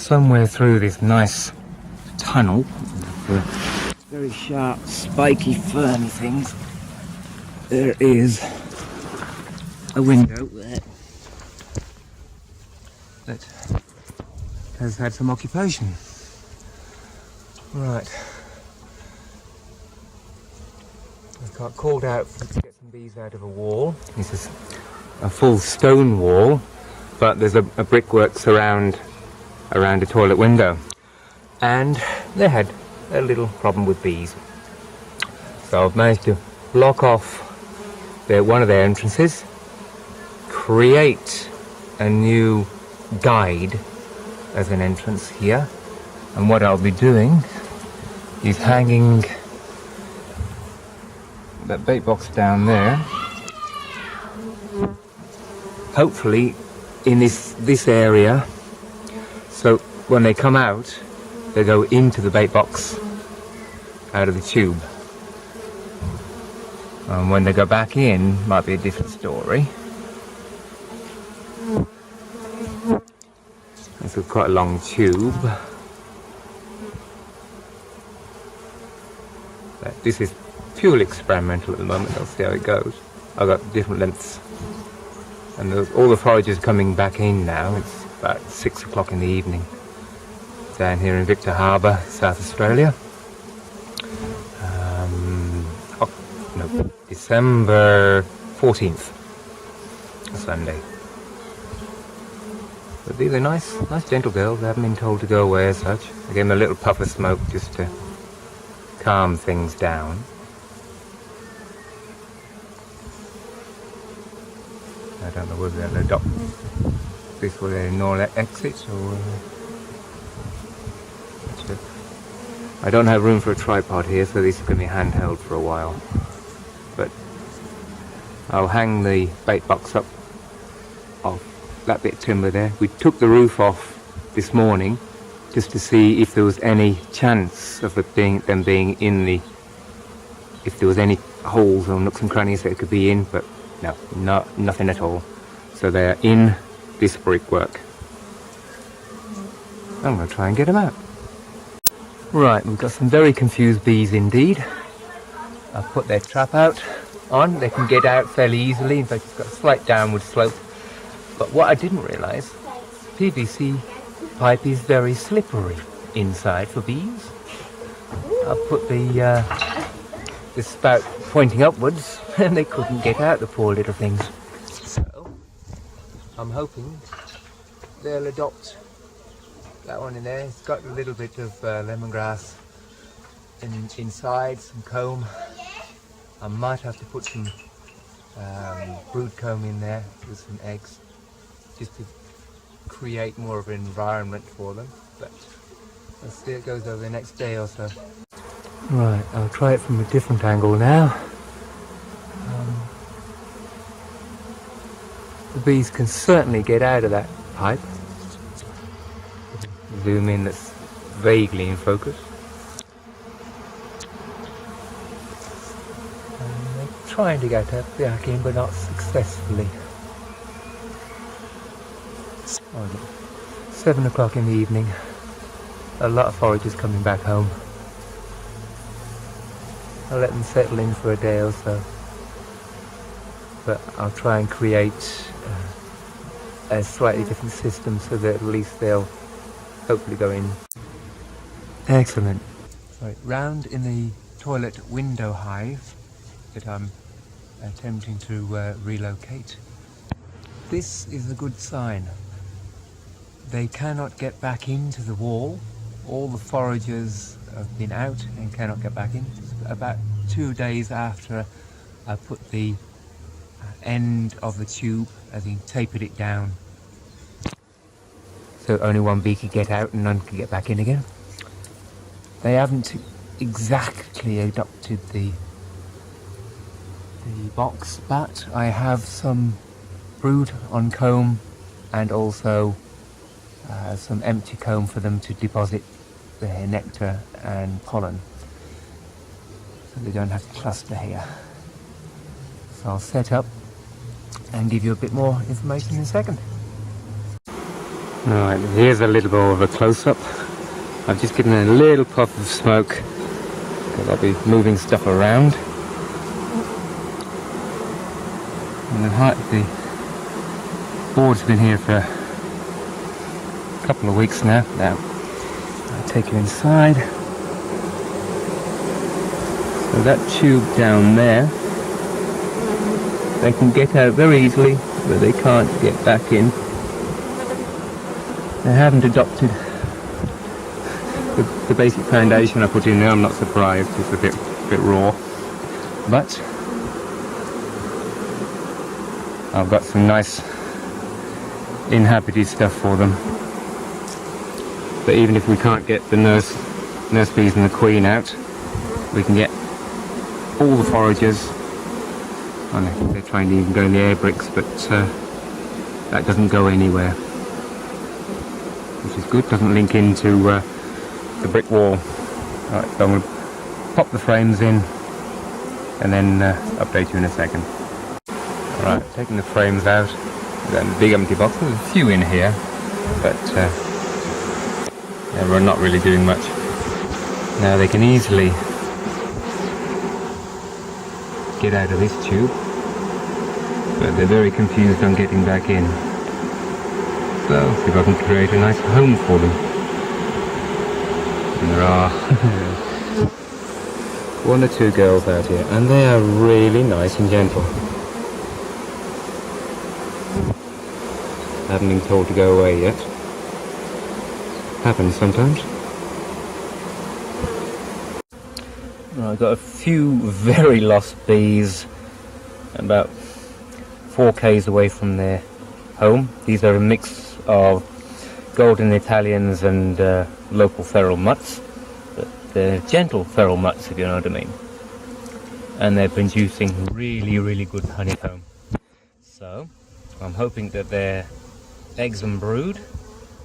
Somewhere through this nice tunnel, very sharp, spiky, ferny things, there is a window there that has had some occupation. Right. I got called out to get some bees out of a wall. This is a full stone wall, but there's a brickwork surround around the toilet window, and they had a little problem with bees. So I've managed to block off one of their entrances, create a new guide as an entrance here, and what I'll be doing is hanging that bait box down there, hopefully in this area, so when they come out they go into the bait box out of the tube, and when they go back in might be a different story. This is quite a long tube. This is purely experimental at the moment. I'll see how it goes. I've got different lengths, and all the foragers coming back in now. It's about 6 o'clock in the evening down here in Victor Harbour, South Australia. December 14th, Sunday. But these are nice gentle girls. They haven't been told to go away as such. I gave them a little puff of smoke just to calm things down. I don't know whether they'll adopt this or they ignore that exit, or I don't have room for a tripod here, so this is going to be handheld for a while. But I'll hang the bait box up off that bit of timber there. We took the roof off this morning just to see if there was any chance of them being in the, if there was any holes or nooks and crannies that it could be in, but no, nothing at all. So they're in this brickwork. I'm going to try and get them out. Right, we've got some very confused bees indeed. I've put their trap out on. They can get out fairly easily. In fact, it's got a slight downward slope. But what I didn't realise, PVC pipe is very slippery inside for bees. I've put the spout pointing upwards, and they couldn't get out, the poor little things. So I'm hoping they'll adopt that one in there. It's got a little bit of lemongrass inside, some comb. I might have to put some brood comb in there with some eggs, just to create more of an environment for them. But I'll see how it goes over the next day or so. Right, I'll try it from a different angle now. The bees can certainly get out of that pipe. Zoom in, that's vaguely in focus. And they're trying to get back in, but not successfully. 7 o'clock in the evening. A lot of foragers coming back home. I'll let them settle in for a day or so, but I'll try and create a slightly different system so that at least they'll hopefully go in. Excellent. Right, round in the toilet window hive that I'm attempting to relocate. This is a good sign. They cannot get back into the wall. All the foragers have been out and cannot get back in. About 2 days after I put the end of the tube, as in tapered it down, so only one bee could get out and none could get back in again. They haven't exactly adopted the box, but I have some brood on comb and also some empty comb for them to deposit their nectar and pollen, so they don't have to cluster here. So I'll set up and give you a bit more information in a second. Alright, here's a little more of a close-up. I've just given it a little puff of smoke because I'll be moving stuff around. And the board's been here for a couple of weeks now. Now, I'll take you inside. So that tube down there, they can get out very easily, but they can't get back in. They haven't adopted the basic foundation I put in there. I'm not surprised, it's a bit raw. But I've got some nice inhabited stuff for them. But even if we can't get the nurse bees and the queen out, we can get all the foragers. I know they're trying to even go in the air bricks, but that doesn't go anywhere, which is good. Doesn't link into the brick wall. Right, so I'm going to pop the frames in and then update you in a second. Alright, taking the frames out. Then the big empty box. There's a few in here, but yeah, we're not really doing much. Now they can easily get out of this tube, but they're very confused on getting back in. So, see if I can create a nice home for them. And there are one or two girls out here, and they are really nice and gentle. I haven't been told to go away yet. Happens sometimes. I've got a few very lost bees about 4 k's away from their home. These are a mix of golden Italians and local feral mutts. But they're gentle feral mutts, if you know what I mean. And they're producing really good honeycomb. So I'm hoping that their eggs and brood,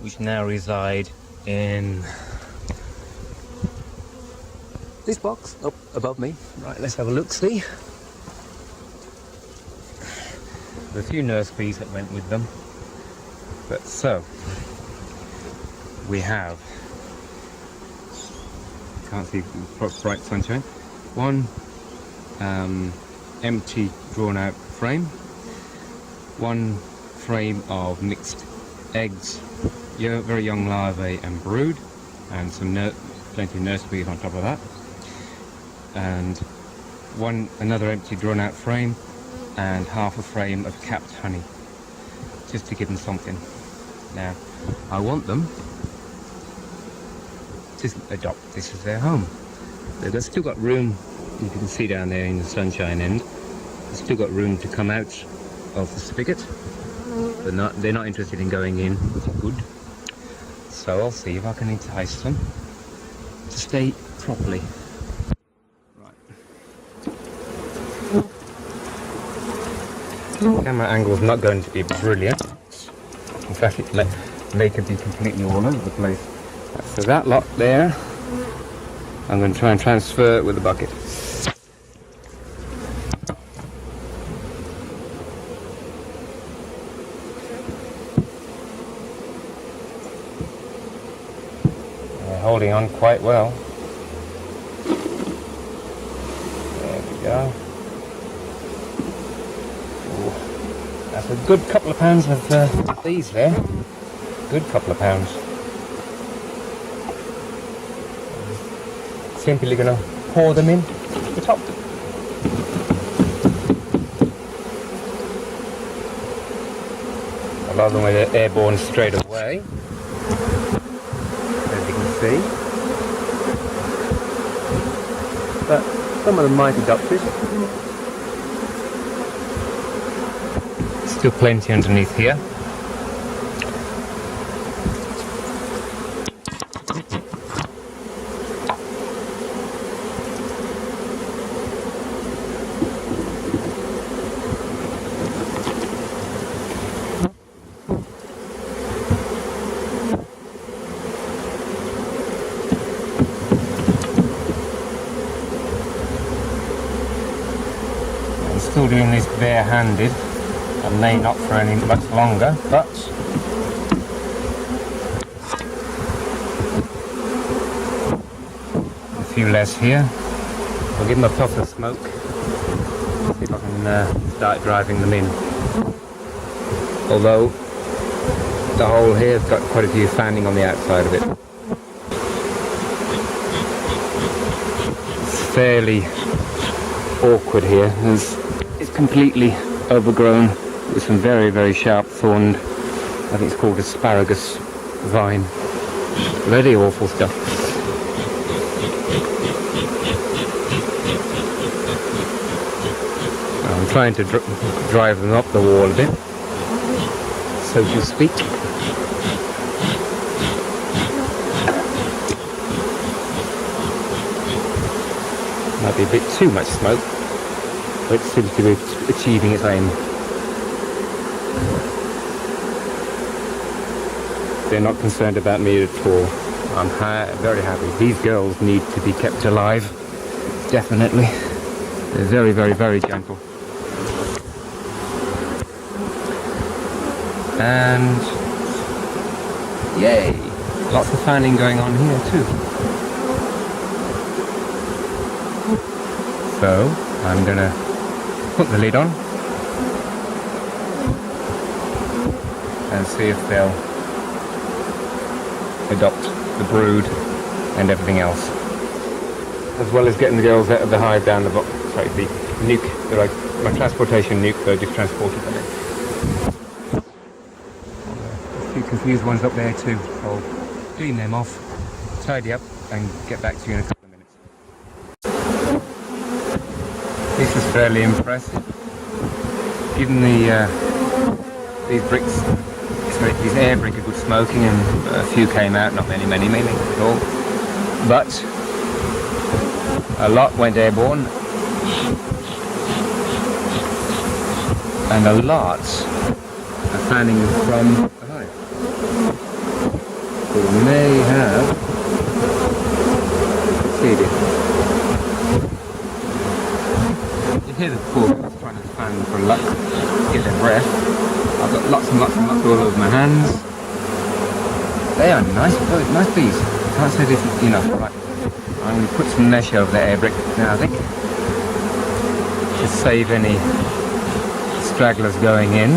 which now reside in this box up above me. Right, let's have a look, see. There's a few nurse bees that went with them. But so, we have, can't see bright sunshine, one empty drawn out frame, one frame of mixed eggs, very young larvae and brood, and some plenty of nurse bees on top of that, and another empty drawn out frame and half a frame of capped honey, just to give them something. Now I want them to adopt this as their home. They've still got room, you can see down there in the sunshine end, they've still got room to come out of the spigot. They're not interested in going in, which is good. So I'll see if I can entice them to stay properly. Right. Camera angle's not going to be brilliant. In fact, they could be completely all over the place. So that lot there, I'm going to try and transfer it with the bucket. Holding on quite well. There we go. Ooh, that's a good couple of pounds of these there. Good couple of pounds. Simply going to pour them in the top. A lot of them are airborne straight away. See, but some of them might adopt it. Still plenty underneath here. Still doing this bare-handed, and may not for any much longer, but few less here. I'll give them a puff of smoke. See if I can start driving them in. Although the hole here has got quite a few fanning on the outside of it. It's fairly awkward here. It's completely overgrown with some very, very sharp thorned, I think it's called asparagus vine. Really awful stuff. I'm trying to drive them up the wall a bit, so to speak. Might be a bit too much smoke, but it seems to be achieving its aim. They're not concerned about me at all. I'm very happy. These girls need to be kept alive, definitely. They're very, very, very gentle. And yay! Lots of fanning going on here too. So I'm gonna put the lid on and see if they'll adopt the brood and everything else, as well as getting the girls out of the hive down the bottom. Sorry, the nuke, like my transportation nuke, so I just transported them in. A few confused ones up there too, so I'll clean them off, tidy up and get back to you in a couple of minutes. This is fairly impressive. Given these bricks, these air brick are good smoking, and a few came out, not many at all. But a lot went airborne, and a lot are fanning from the hive. So we may have seeded. You hear the poor girls trying to fan for luck, get their breath. I've got lots and lots and lots all over my hands. They are nice, very nice bees. Can't say this enough. Right, I'm going to put some mesh over the air brick now, I think, to save any stragglers going in.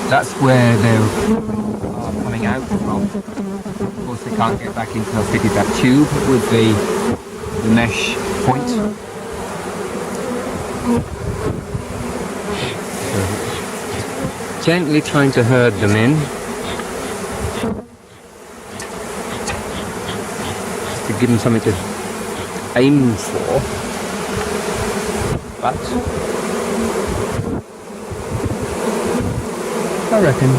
That's where they're coming out from. Of course, they can't get back into the fitted that tube with the mesh point. So, gently trying to herd them in, just to give them something to aim for. But I reckon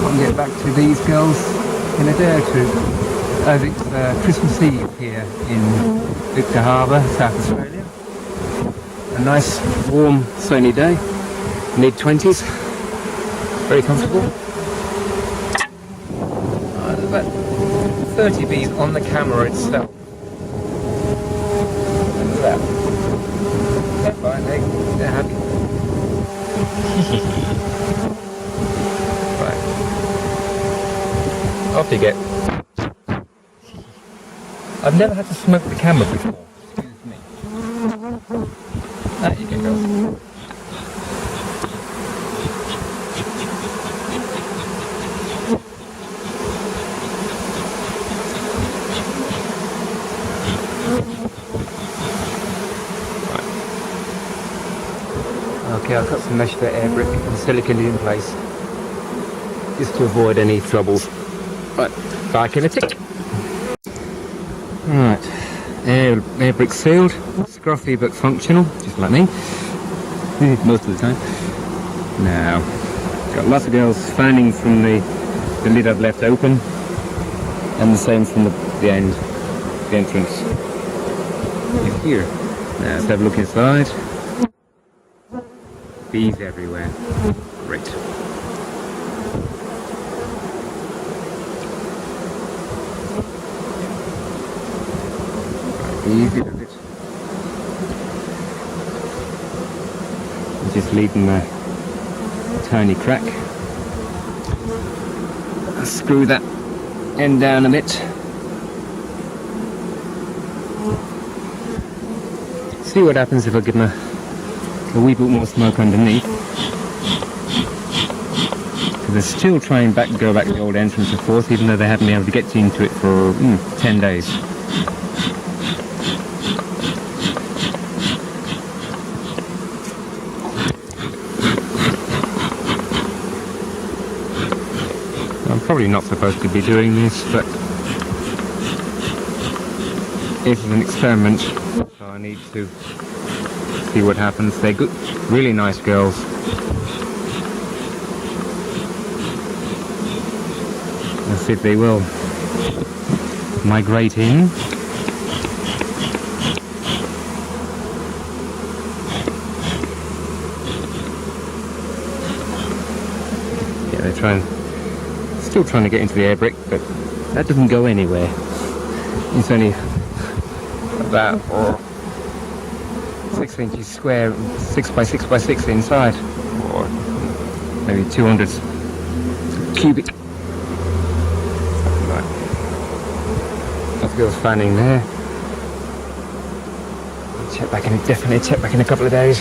I can get back to these girls in a day or two. It's Christmas Eve here in Victor Harbour, South Australia. A nice, warm, sunny day, mid-20s, very comfortable. There's about 30 bees on the camera itself. Look at that. They're fine, they're happy. Right. Off you get. I've never had to smoke the camera before. Excuse me. There you go, girls. Okay, I've got some mesh for air brick and silicone in place, just to avoid any troubles. Right, back in a tick. Right, air brick sealed, scruffy but functional, just like me, most of the time. Now, got lots of girls fanning from the lid I've left open, and the same from the end, the entrance. Here. Now let's have a look inside. Bees everywhere. Great. Easy does it. leaving a tiny crack. I'll screw that end down a bit. See what happens if I give them a wee bit more smoke underneath. So they're still trying go back to the old entrance of course, even though they haven't been able to get into it for 10 days. I'm probably not supposed to be doing this, but this is an experiment, so I need to see what happens. They're good, really nice girls. Let's see if they will migrate in. Yeah, they're still trying to get into the air brick, but that doesn't go anywhere. It's only about 6 inches square, 6 by 6 by 6 inside, or maybe 200 cubic. Right. That girl's fanning there. Definitely check back in a couple of days.